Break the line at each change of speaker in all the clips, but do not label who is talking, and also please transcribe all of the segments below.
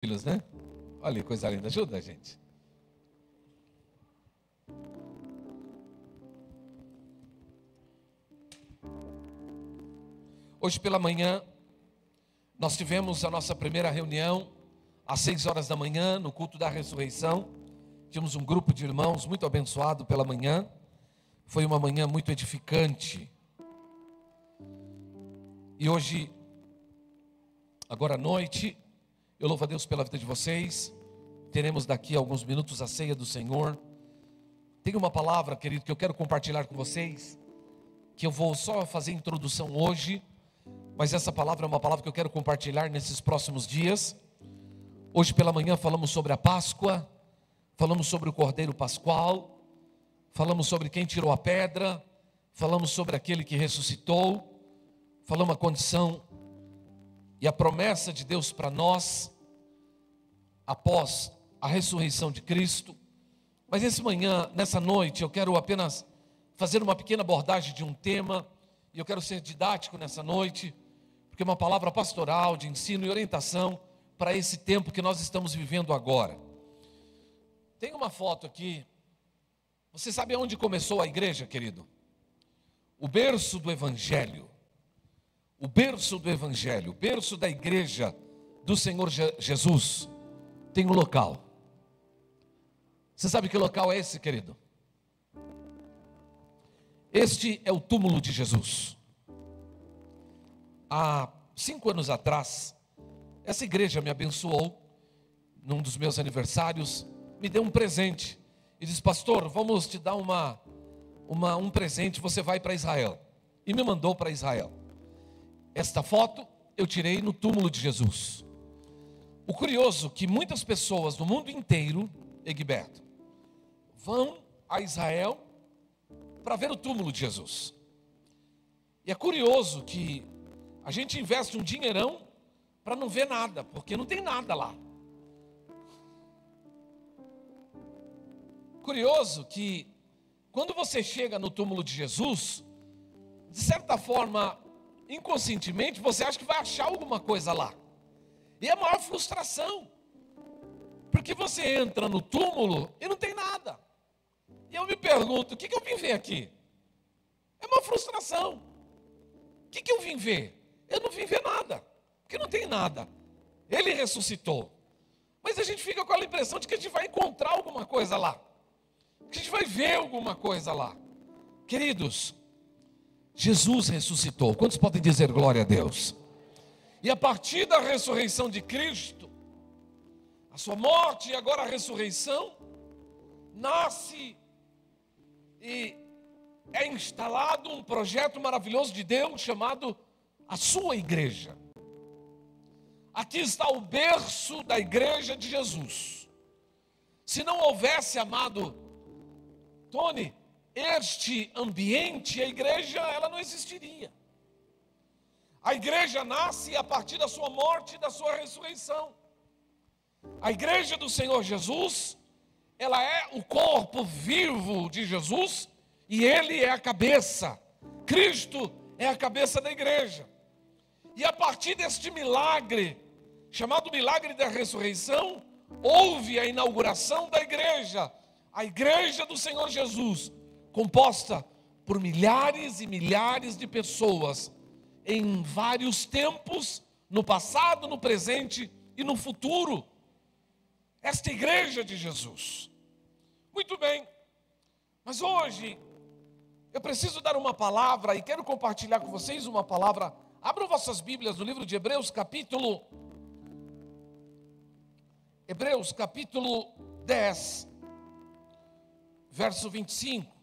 filhos, né? Olha que coisa linda, ajuda a gente. Hoje pela manhã, nós tivemos a nossa primeira reunião, às 6 horas da manhã, no culto da ressurreição. Tínhamos um grupo de irmãos muito abençoado pela manhã. Foi uma manhã muito edificante. E hoje, agora à noite, eu louvo a Deus pela vida de vocês. Teremos daqui a alguns minutos a ceia do Senhor. Tem uma palavra, querido, que eu quero compartilhar com vocês, que eu vou só fazer a introdução hoje, mas essa palavra é uma palavra que eu quero compartilhar nesses próximos dias. Hoje pela manhã falamos sobre a Páscoa, falamos sobre o Cordeiro Pascual, falamos sobre quem tirou a pedra, falamos sobre aquele que ressuscitou, falamos a condição e a promessa de Deus para nós, após a ressurreição de Cristo. Mas nessa noite, eu quero apenas fazer uma pequena abordagem de um tema, e eu quero ser didático nessa noite, porque é uma palavra pastoral, de ensino e orientação, para esse tempo que nós estamos vivendo agora. Tem uma foto aqui. Você sabe aonde começou a igreja, querido? O berço do Evangelho. O berço do Evangelho, o berço da igreja do Senhor Jesus, tem um local. Você sabe que local é esse, querido? Este é o túmulo de Jesus. Há 5 anos atrás, essa igreja me abençoou, num dos meus aniversários, me deu um presente, e disse: pastor, vamos te dar um presente, você vai para Israel. E me mandou para Israel. Esta foto eu tirei no túmulo de Jesus. O curioso é que muitas pessoas do mundo inteiro, Egberto, vão a Israel para ver o túmulo de Jesus. E é curioso que a gente investe um dinheirão para não ver nada, porque não tem nada lá. Curioso que quando você chega no túmulo de Jesus, de certa forma, inconscientemente, você acha que vai achar alguma coisa lá. E é a maior frustração, porque você entra no túmulo e não tem nada. E eu me pergunto: o que eu vim ver aqui? É uma frustração. O que eu vim ver? Eu não vim ver nada, porque não tem nada. Ele ressuscitou. Mas a gente fica com a impressão de que a gente vai encontrar alguma coisa lá, que a gente vai ver alguma coisa lá. Queridos, Jesus ressuscitou. Quantos podem dizer glória a Deus? E a partir da ressurreição de Cristo, a sua morte e agora a ressurreição, nasce e é instalado um projeto maravilhoso de Deus chamado a sua igreja. Aqui está o berço da igreja de Jesus. Se não houvesse, amado Tony, este ambiente, a igreja ela não existiria. A igreja nasce a partir da sua morte e da sua ressurreição. A igreja do Senhor Jesus, ela é o corpo vivo de Jesus e ele é a cabeça. Cristo é a cabeça da igreja. E a partir deste milagre, chamado milagre da ressurreição, houve a inauguração da igreja, a igreja do Senhor Jesus, composta por milhares e milhares de pessoas, em vários tempos, no passado, no presente e no futuro. Esta igreja de Jesus. Muito bem, mas hoje eu preciso dar uma palavra e quero compartilhar com vocês uma palavra. Abram vossas Bíblias no livro de Hebreus, capítulo 10, verso 25.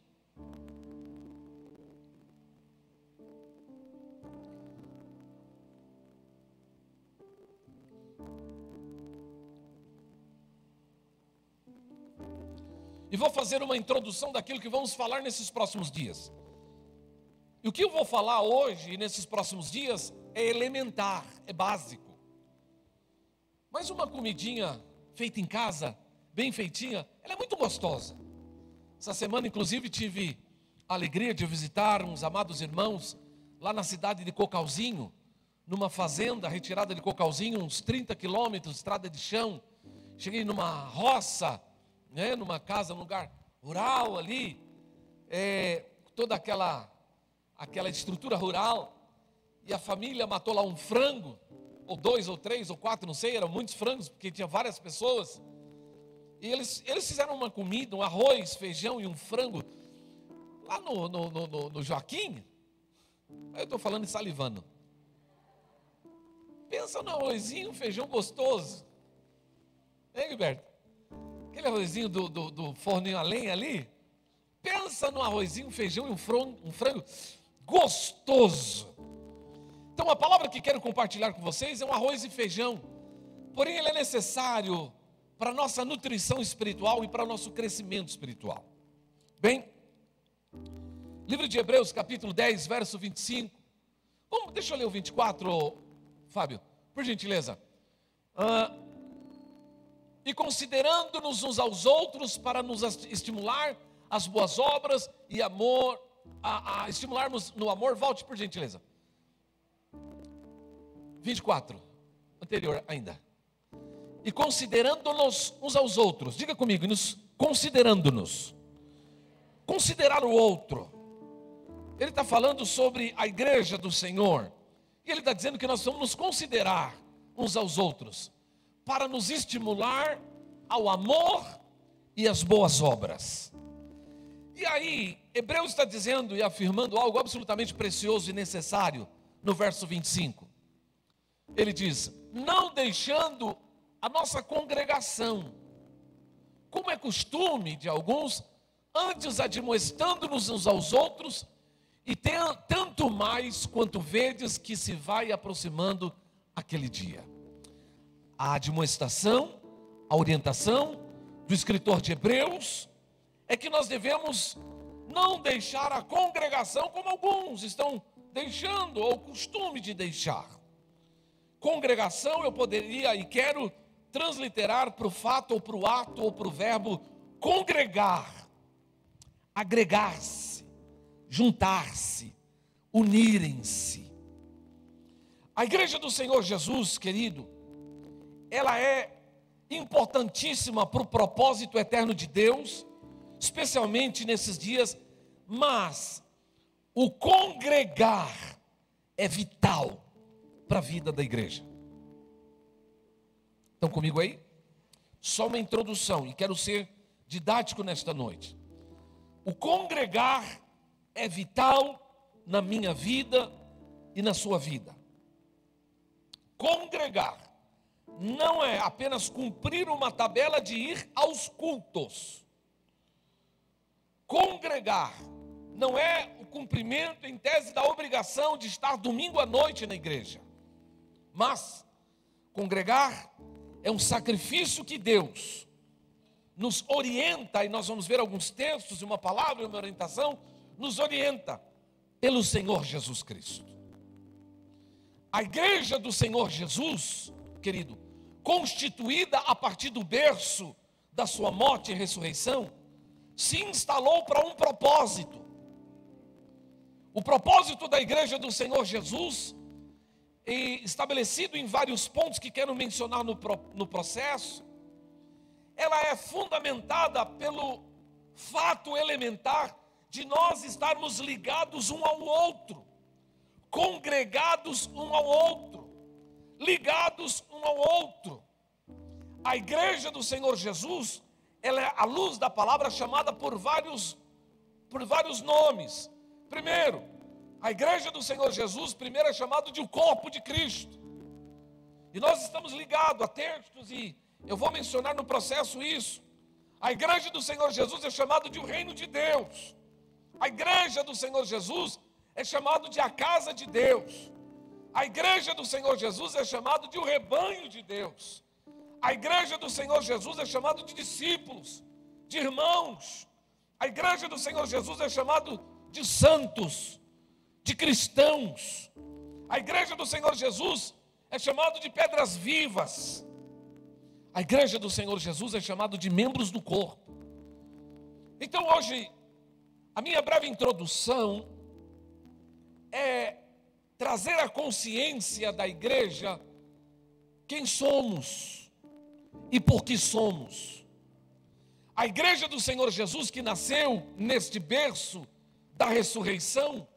E vou fazer uma introdução daquilo que vamos falar nesses próximos dias. E o que eu vou falar hoje e nesses próximos dias é elementar, é básico. Mas uma comidinha feita em casa, bem feitinha, ela é muito gostosa. Essa semana, inclusive, tive a alegria de visitar uns amados irmãos lá na cidade de Cocalzinho, numa fazenda retirada de Cocalzinho, uns 30 quilômetros, estrada de chão. Cheguei numa roça, né, numa casa, num lugar rural ali, toda aquela estrutura rural, e a família matou lá um frango, ou 2, ou 3, ou 4, não sei, eram muitos frangos, porque tinha várias pessoas, e eles fizeram uma comida, um arroz, feijão e um frango, lá no Joaquim. Eu estou falando e salivando. Pensa no arrozinho, feijão gostoso, hein, Gilberto? Aquele arrozinho do forninho a lenha ali. Pensa no arrozinho, feijão e um frango gostoso. Então a palavra que quero compartilhar com vocês é um arroz e feijão. Porém ele é necessário para a nossa nutrição espiritual e para o nosso crescimento espiritual. Bem, livro de Hebreus capítulo 10, verso 25. Deixa eu ler o 24, Fábio, por gentileza. E considerando-nos uns aos outros para nos estimular as boas obras e amor, a estimularmos no amor, volte por gentileza. 24, anterior ainda. E considerando-nos uns aos outros, diga comigo, considerando-nos. Considerar o outro. Ele está falando sobre a igreja do Senhor. E ele está dizendo que nós vamos nos considerar uns aos outros, para nos estimular ao amor e às boas obras. E aí, Hebreus está dizendo e afirmando algo absolutamente precioso e necessário no verso 25. Ele diz: não deixando a nossa congregação, como é costume de alguns, antes admoestando-nos uns aos outros, e tanto mais quanto vedes que se vai aproximando aquele dia. A admoestação, a orientação do escritor de Hebreus é que nós devemos não deixar a congregação como alguns estão deixando, ou costume de deixar. Congregação eu poderia e quero transliterar para o fato, ou para o ato, ou para o verbo congregar, agregar-se, juntar-se, unirem-se. A igreja do Senhor Jesus, querido, ela é importantíssima para o propósito eterno de Deus, especialmente nesses dias, mas o congregar é vital para a vida da igreja. Estão comigo aí? Só uma introdução, e quero ser didático nesta noite. O congregar é vital na minha vida e na sua vida. Congregar não é apenas cumprir uma tabela de ir aos cultos. Congregar não é o cumprimento em tese da obrigação de estar domingo à noite na igreja. Mas congregar é um sacrifício que Deus nos orienta, e nós vamos ver alguns textos, uma palavra, uma orientação, nos orienta pelo Senhor Jesus Cristo. A igreja do Senhor Jesus, querido, constituída a partir do berço da sua morte e ressurreição, se instalou para um propósito. O propósito da igreja do Senhor Jesus, estabelecido em vários pontos que quero mencionar no processo, ela é fundamentada pelo fato elementar de nós estarmos ligados um ao outro, congregados um ao outro, ligados um ao outro. A igreja do Senhor Jesus, ela é, à luz da palavra, chamada por vários nomes. Primeiro, a igreja do Senhor Jesus, primeiro é chamado de o corpo de Cristo. E nós estamos ligados a textos, e eu vou mencionar no processo isso. A igreja do Senhor Jesus é chamada de o reino de Deus. A igreja do Senhor Jesus é chamado de a casa de Deus. A igreja do Senhor Jesus é chamado de o rebanho de Deus. A igreja do Senhor Jesus é chamado de discípulos, de irmãos. A igreja do Senhor Jesus é chamado de santos, de cristãos. A igreja do Senhor Jesus é chamado de pedras vivas. A igreja do Senhor Jesus é chamado de membros do corpo. Então hoje, a minha breve introdução é trazer à consciência da igreja quem somos e por que somos. A igreja do Senhor Jesus, que nasceu neste berço da ressurreição,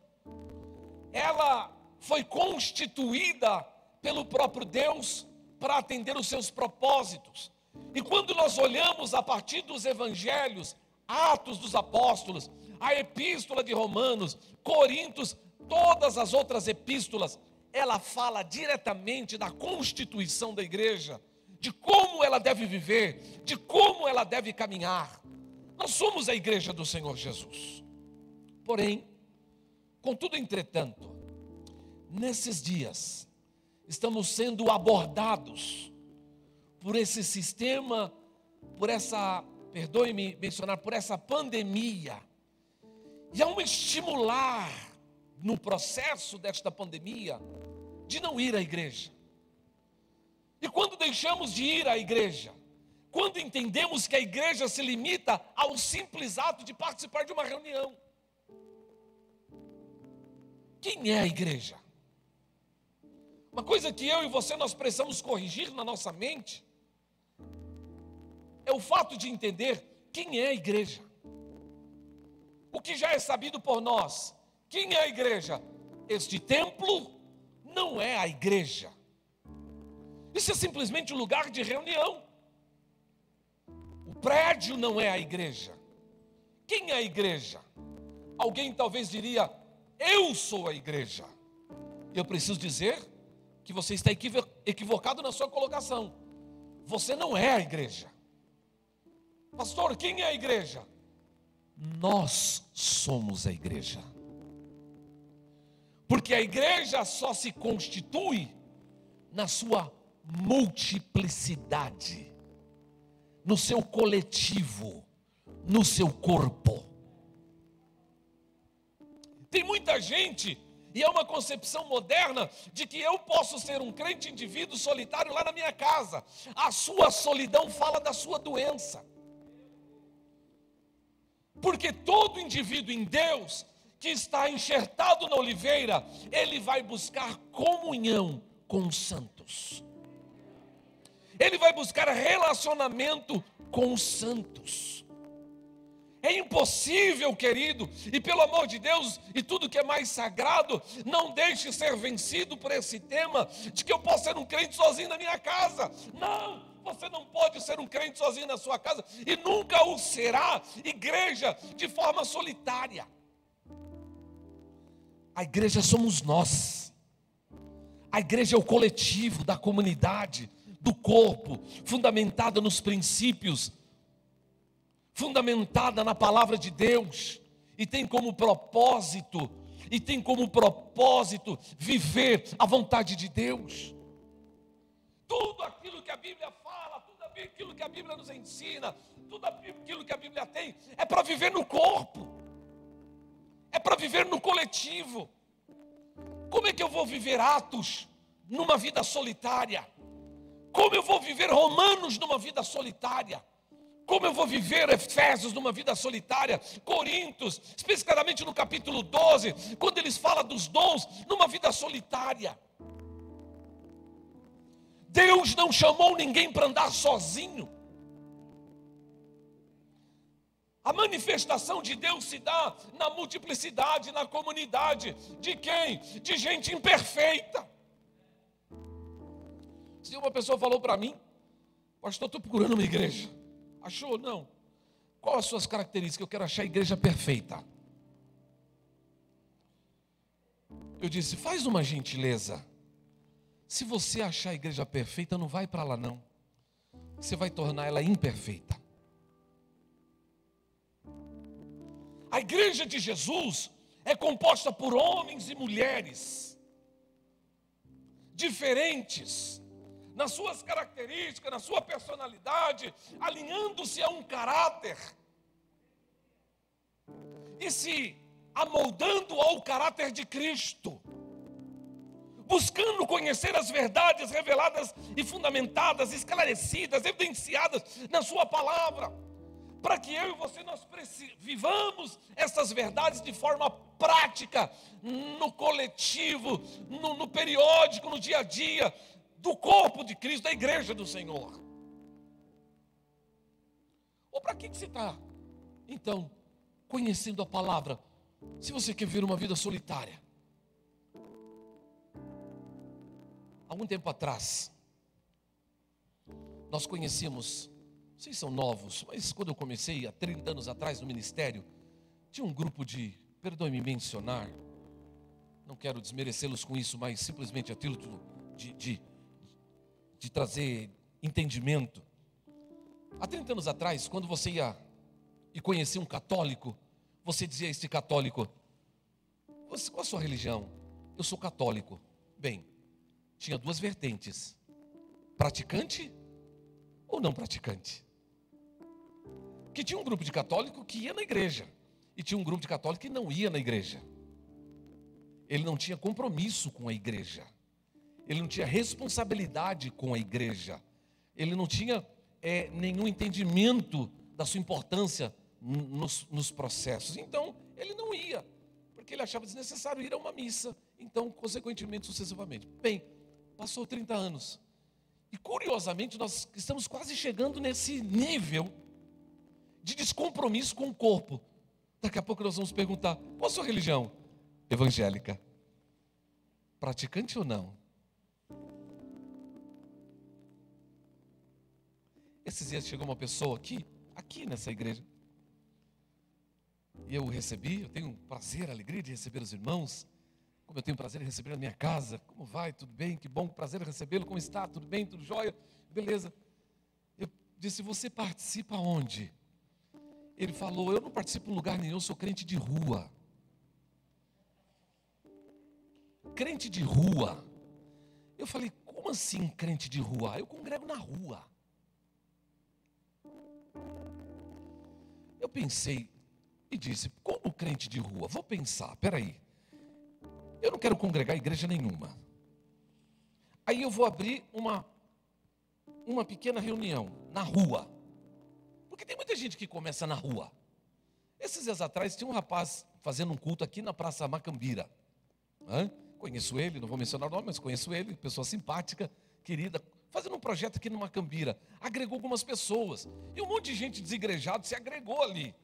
ela foi constituída pelo próprio Deus para atender os seus propósitos. E quando nós olhamos a partir dos evangelhos, Atos dos Apóstolos, a Epístola de Romanos, Coríntios, todas as outras epístolas, ela fala diretamente da constituição da igreja, de como ela deve viver, de como ela deve caminhar. Nós somos a igreja do Senhor Jesus. Porém, contudo, entretanto, nesses dias, estamos sendo abordados por esse sistema, por essa, perdoe-me mencionar, por essa pandemia. E há um estimular no processo desta pandemia de não ir à igreja. E quando deixamos de ir à igreja, quando entendemos que a igreja se limita ao simples ato de participar de uma reunião. Quem é a igreja? Uma coisa que eu e você nós precisamos corrigir na nossa mente é o fato de entender quem é a igreja. O que já é sabido por nós, quem é a igreja? Este templo não é a igreja. Isso é simplesmente um lugar de reunião. O prédio não é a igreja. Quem é a igreja? Alguém talvez diria, eu sou a igreja. Eu preciso dizer que você está equivocado na sua colocação. Você não é a igreja. Pastor, quem é a igreja? Nós somos a igreja. Porque a igreja só se constitui na sua multiplicidade, no seu coletivo, no seu corpo. Tem muita gente, e é uma concepção moderna, de que eu posso ser um crente indivíduo solitário lá na minha casa. A sua solidão fala da sua doença. Porque todo indivíduo em Deus, que está enxertado na oliveira, ele vai buscar comunhão com os santos. Ele vai buscar relacionamento com os santos. É impossível, querido, e pelo amor de Deus, e tudo que é mais sagrado, não deixe ser vencido por esse tema, de que eu posso ser um crente sozinho na minha casa. Não, você não pode ser um crente sozinho na sua casa, e nunca o será, igreja, de forma solitária. A igreja somos nós. A igreja é o coletivo da comunidade, do corpo, fundamentada nos princípios, fundamentada na palavra de Deus, e tem como propósito viver a vontade de Deus. Tudo aquilo que a Bíblia fala, tudo aquilo que a Bíblia nos ensina, tudo aquilo que a Bíblia tem, é para viver no corpo, é para viver no coletivo. Como é que eu vou viver Atos numa vida solitária? Como eu vou viver Romanos numa vida solitária? Como eu vou viver Efésios numa vida solitária? Coríntios, especificamente no capítulo 12, quando eles falam dos dons, numa vida solitária. Deus não chamou ninguém para andar sozinho. A manifestação de Deus se dá na multiplicidade, na comunidade. De quem? De gente imperfeita. Se uma pessoa falou para mim, pastor, estou procurando uma igreja. Achou? Não. Qual as suas características? Eu quero achar a igreja perfeita. Eu disse, faz uma gentileza. Se você achar a igreja perfeita, não vai para lá não. Você vai tornar ela imperfeita. A igreja de Jesus é composta por homens e mulheres diferentes nas suas características, na sua personalidade, alinhando-se a um caráter e se amoldando ao caráter de Cristo, buscando conhecer as verdades reveladas e fundamentadas, esclarecidas, evidenciadas na sua palavra. para que eu e você nós vivamos essas verdades de forma prática, no coletivo, no periódico, no dia a dia, do corpo de Cristo, da igreja do Senhor. Ou para que você está, então, conhecendo a palavra, se você quer ver uma vida solitária? Algum tempo atrás, nós conhecemos, vocês são novos, mas quando eu comecei, há 30 anos atrás, no ministério, tinha um grupo de, perdoe-me mencionar, não quero desmerecê-los com isso, mas simplesmente a título de trazer entendimento. Há 30 anos atrás, quando você ia e conhecia um católico, você dizia a este católico: qual a sua religião? Eu sou católico. Bem, tinha duas vertentes: praticante ou não praticante. Que tinha um grupo de católico que ia na igreja, e tinha um grupo de católico que não ia na igreja. Ele não tinha compromisso com a igreja, ele não tinha responsabilidade com a igreja, ele não tinha nenhum entendimento da sua importância nos processos. Então ele não ia, porque ele achava desnecessário ir a uma missa. Então, consequentemente, sucessivamente. Bem, passou 30 anos, e curiosamente nós estamos quase chegando nesse nível de descompromisso com o corpo. Daqui a pouco nós vamos perguntar: qual a sua religião? Evangélica. Praticante ou não? Esses dias chegou uma pessoa aqui nessa igreja, e eu tenho um prazer, alegria de receber os irmãos, como eu tenho prazer em receber na minha casa. Como vai? Tudo bem? Que bom, prazer em recebê-lo. Como está? Tudo bem? Tudo jóia? Beleza. Eu disse: você participa onde? Ele falou: eu não participo em lugar nenhum, eu sou crente de rua. Crente de rua? Eu falei: como assim crente de rua? Eu congrego na rua. Eu pensei e disse: como crente de rua? Vou pensar, peraí. Eu não quero congregar em igreja nenhuma. Aí eu vou abrir uma pequena reunião na rua. Porque tem muita gente que começa na rua. Esses dias atrás tinha um rapaz fazendo um culto aqui na Praça Macambira. Conheço ele, não vou mencionar o nome, mas conheço ele, pessoa simpática, querida, fazendo um projeto aqui no Macambira. Agregou algumas pessoas. E um monte de gente desigrejada se agregou ali.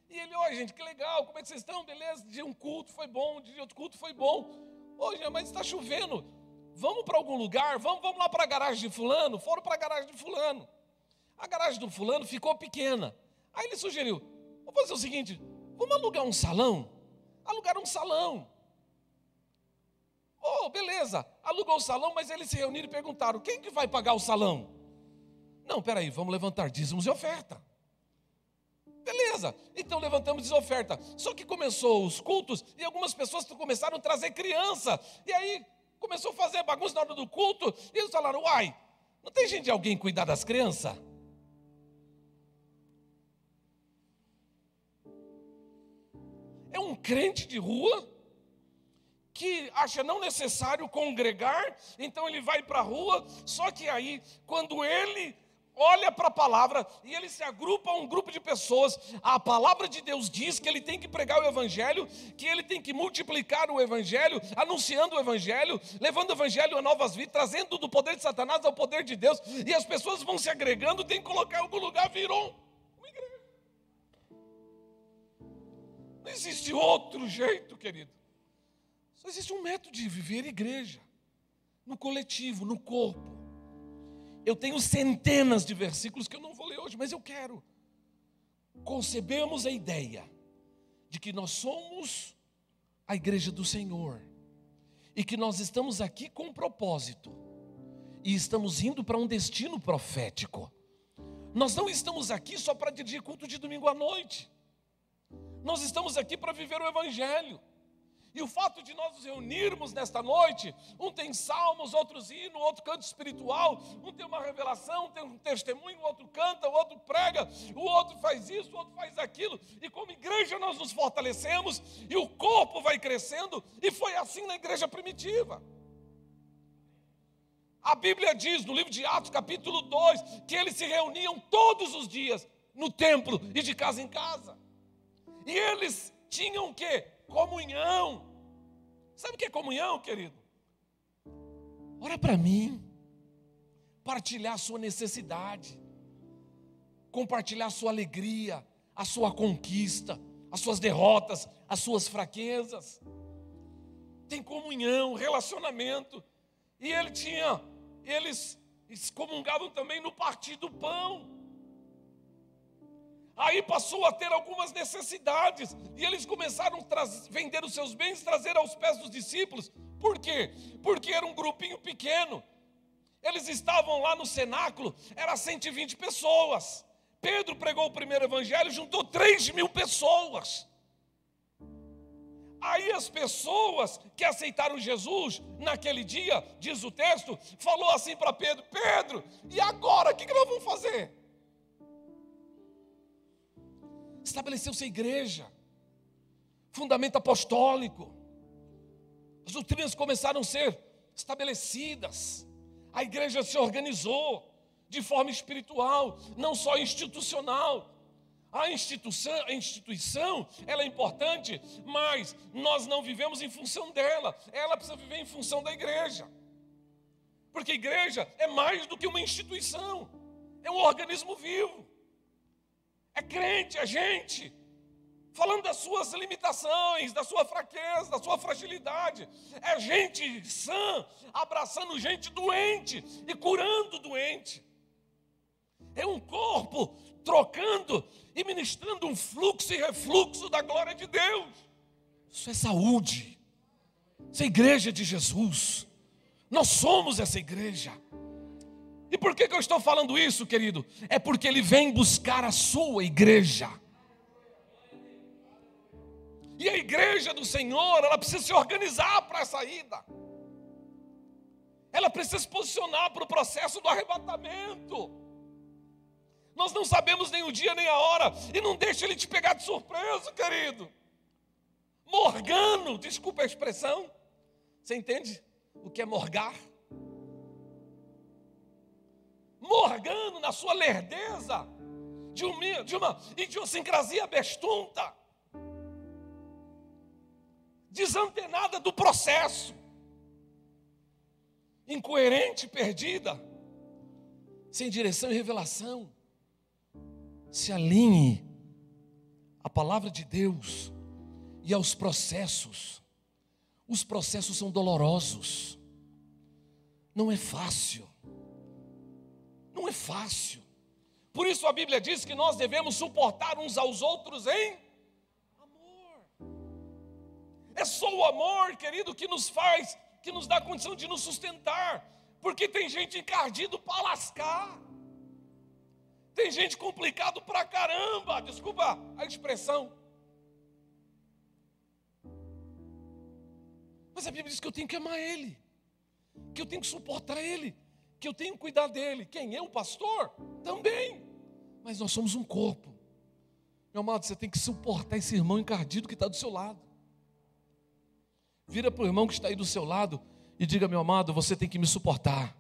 E ele: oi gente, que legal, como é que vocês estão? Beleza? De um culto foi bom, de outro culto foi bom. Hoje, mas está chovendo. Vamos para algum lugar? Vamos lá para a garagem de fulano? Foram para a garagem de fulano. A garagem do fulano ficou pequena. Aí ele sugeriu: vamos fazer o seguinte, vamos alugar um salão? Alugaram um salão. Oh, beleza, alugou o salão, mas eles se reuniram e perguntaram: quem que vai pagar o salão? Não, peraí, vamos levantar dízimos e oferta. Beleza, então levantamos e oferta. Só que começou os cultos e algumas pessoas começaram a trazer criança. E aí começou a fazer bagunça na hora do culto. E eles falaram: uai, não tem gente de alguém cuidar das crianças? É um crente de rua que acha não necessário congregar, então ele vai para a rua. Só que aí, quando ele olha para a palavra e ele se agrupa a um grupo de pessoas, a palavra de Deus diz que ele tem que pregar o evangelho, que ele tem que multiplicar o evangelho, anunciando o evangelho, levando o evangelho a novas vidas, trazendo do poder de Satanás ao poder de Deus, e as pessoas vão se agregando, tem que colocar em algum lugar, virou uma igreja. Não existe outro jeito, querido. Só existe um método de viver igreja, no coletivo, no corpo. Eu tenho centenas de versículos que eu não vou ler hoje, mas eu quero. Concebemos a ideia de que nós somos a igreja do Senhor e que nós estamos aqui com um propósito e estamos indo para um destino profético. Nós não estamos aqui só para dirigir culto de domingo à noite. Nós estamos aqui para viver o evangelho. E o fato de nós nos reunirmos nesta noite, um tem salmos, outros hinos, outro canto espiritual, um tem uma revelação, tem um testemunho, o outro canta, o outro prega, o outro faz isso, o outro faz aquilo, e como igreja nós nos fortalecemos, e o corpo vai crescendo, e foi assim na igreja primitiva. A Bíblia diz no livro de Atos, capítulo 2, que eles se reuniam todos os dias. no templo e de casa em casa. E eles tinham o quê? Comunhão. Sabe o que é comunhão, querido? Ora para mim. Partilhar a sua necessidade. Compartilhar a sua alegria, a sua conquista, as suas derrotas, as suas fraquezas. Tem comunhão, relacionamento. E eles comungavam também no partir do pão. Aí passou a ter algumas necessidades. E eles começaram a vender os seus bens, trazer aos pés dos discípulos. Por quê? Porque era um grupinho pequeno. Eles estavam lá no cenáculo, era 120 pessoas. Pedro pregou o primeiro evangelho, juntou 3.000 pessoas. Aí as pessoas que aceitaram Jesus naquele dia, diz o texto, falou assim para Pedro: Pedro, e agora o que nós vamos fazer? Estabeleceu-se a igreja, fundamento apostólico, as doutrinas começaram a ser estabelecidas, a igreja se organizou de forma espiritual, não só institucional. A instituição, ela é importante, mas nós não vivemos em função dela. Ela precisa viver em função da igreja. Porque a igreja é mais do que uma instituição. É um organismo vivo. É crente, é gente. Falando das suas limitações, da sua fraqueza, da sua fragilidade. É gente sã, abraçando gente doente e curando doente. É um corpo trocando e ministrando um fluxo e refluxo da glória de Deus. Isso é saúde. Isso é a igreja de Jesus. Nós somos essa igreja. E por que eu estou falando isso, querido? É porque Ele vem buscar a sua igreja. E a igreja do Senhor, ela precisa se organizar para essa ida. Ela precisa se posicionar para o processo do arrebatamento. Nós não sabemos nem o dia nem a hora. E não deixe Ele te pegar de surpresa, querido. Morgano, desculpa a expressão. Você entende o que é morgar? Morgano na sua lerdeza, de uma idiosincrasia bestunta, desantenada do processo, incoerente, perdida, sem direção e revelação. Se alinhe à palavra de Deus e aos processos. Os processos são dolorosos. Não é fácil. Não é fácil. Por isso a Bíblia diz que nós devemos suportar uns aos outros em amor. É só o amor, querido, que nos faz, que nos dá a condição de nos sustentar. Porque tem gente encardido para lascar. Tem gente complicado pra caramba, desculpa a expressão. Mas a Bíblia diz que eu tenho que amar Ele, que eu tenho que suportar Ele, que eu tenho que cuidar dele. Quem? Eu, pastor? Também. Mas nós somos um corpo. Meu amado, você tem que suportar esse irmão encardido que está do seu lado. Vira para o irmão que está aí do seu lado e diga: meu amado, você tem que me suportar.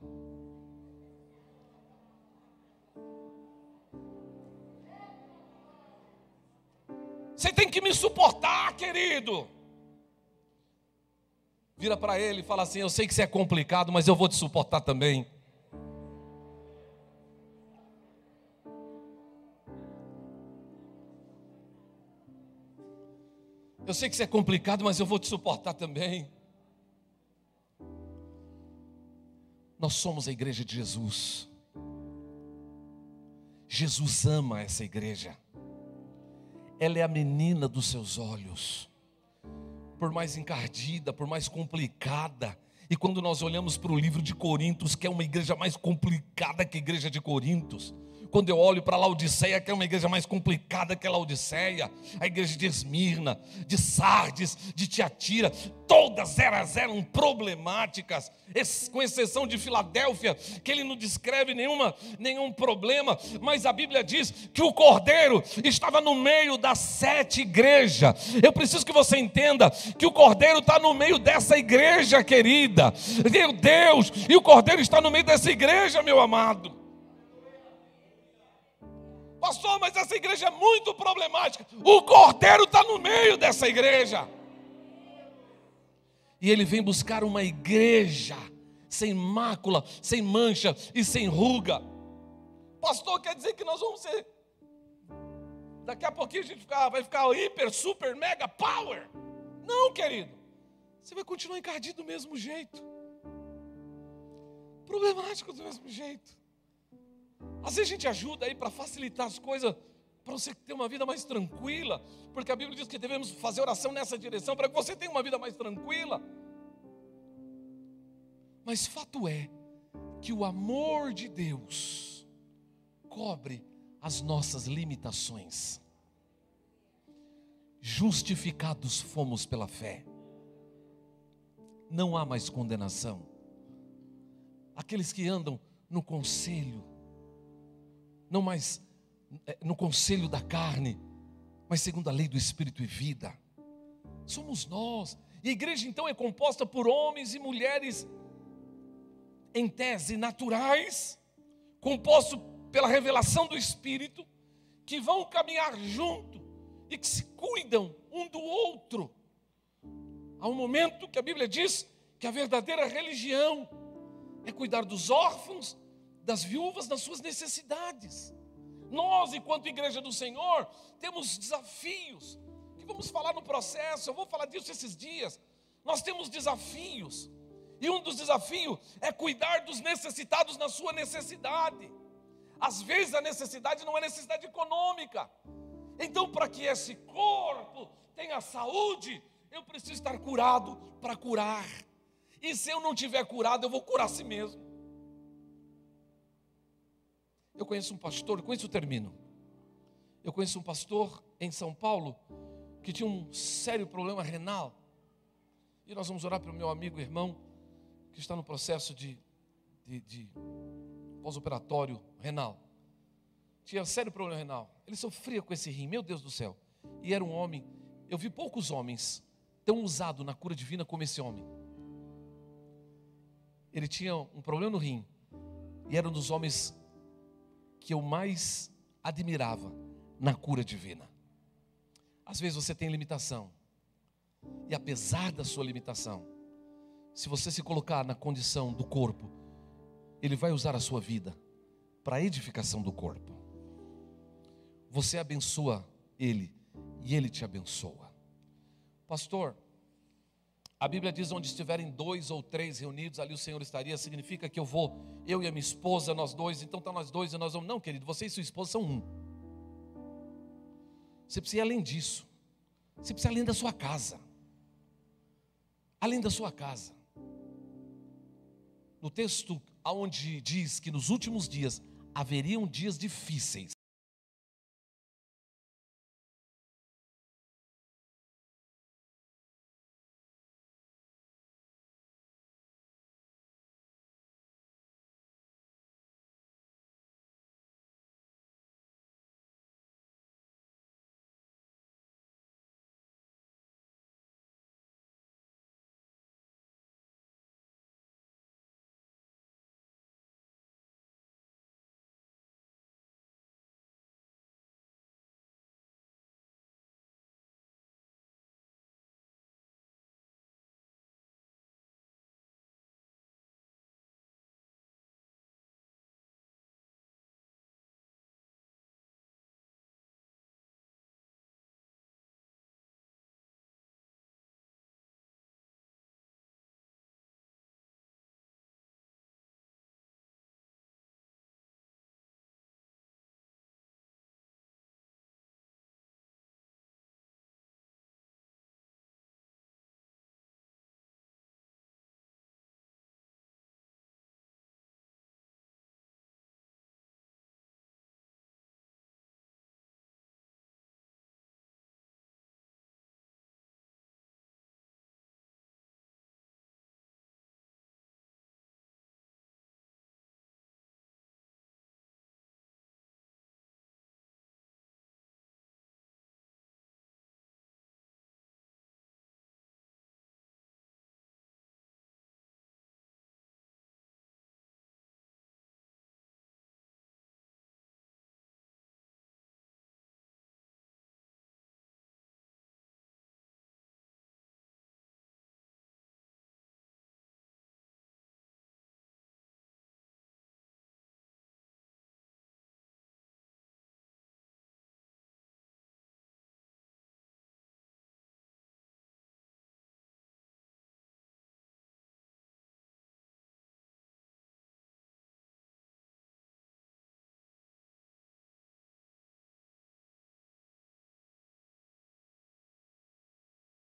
Você tem que me suportar, querido. Vira para ele e fala assim: eu sei que você é complicado, mas eu vou te suportar também. Eu sei que você é complicado, mas eu vou te suportar também. Nós somos a igreja de Jesus. Jesus ama essa igreja. Ela é a menina dos seus olhos. Por mais encardida, por mais complicada. E quando nós olhamos para o livro de Coríntios, que é uma igreja mais complicada que a igreja de Coríntios. Quando eu olho para Laodiceia, que é uma igreja mais complicada que a Laodiceia, a igreja de Esmirna, de Sardes, de Tiatira, todas elas eram problemáticas, com exceção de Filadélfia, que ele não descreve nenhum problema, mas a Bíblia diz que o Cordeiro estava no meio das 7 igrejas. Eu preciso que você entenda que o Cordeiro está no meio dessa igreja, querida. Meu Deus, e o Cordeiro está no meio dessa igreja, meu amado. Pastor, mas essa igreja é muito problemática. O Cordeiro está no meio dessa igreja. E ele vem buscar uma igreja sem mácula, sem mancha e sem ruga. Pastor, quer dizer que nós vamos ser... Daqui a pouquinho a gente vai ficar hiper, super, mega power. Não, querido. Você vai continuar encardido do mesmo jeito. Problemático do mesmo jeito. Às vezes a gente ajuda aí para facilitar as coisas, para você ter uma vida mais tranquila, porque a Bíblia diz que devemos fazer oração nessa direção, para que você tenha uma vida mais tranquila. Mas fato é que o amor de Deus cobre as nossas limitações. Justificados fomos pela fé. Não há mais condenação. Aqueles que andam no conselho, não mais no conselho da carne, mas segundo a lei do Espírito e vida, somos nós. E a igreja então é composta por homens e mulheres, em tese naturais, composto pela revelação do Espírito, que vão caminhar junto e que se cuidam um do outro. Há um momento que a Bíblia diz que a verdadeira religião é cuidar dos órfãos, das viúvas, nas suas necessidades. Nós, enquanto igreja do Senhor, temos desafios, que vamos falar no processo, eu vou falar disso esses dias. Nós temos desafios, e um dos desafios é cuidar dos necessitados na sua necessidade. Às vezes a necessidade não é necessidade econômica. Então, para que esse corpo tenha saúde, eu preciso estar curado para curar. E se eu não tiver curado, eu vou curar a si mesmo. Eu conheço um pastor, Eu conheço um pastor em São Paulo que tinha um sério problema renal. E nós vamos orar para o meu amigo e irmão que está no processo de pós-operatório renal. Tinha sério problema renal. Ele sofria com esse rim, meu Deus do céu. E era um homem, eu vi poucos homens tão usados na cura divina como esse homem. Ele tinha um problema no rim. E era um dos homens que eu mais admirava na cura divina. Às vezes você tem limitação. E apesar da sua limitação, se você se colocar na condição do corpo, Ele vai usar a sua vida para a edificação do corpo. Você abençoa Ele e Ele te abençoa. Pastor, a Bíblia diz: onde estiverem 2 ou 3 reunidos, ali o Senhor estaria. Significa que eu e a minha esposa, nós dois, então está nós dois e nós vamos. Não, querido, você e sua esposa são um. Você precisa ir além disso. Você precisa ir além da sua casa. Além da sua casa. No texto onde diz que nos últimos dias haveriam dias difíceis,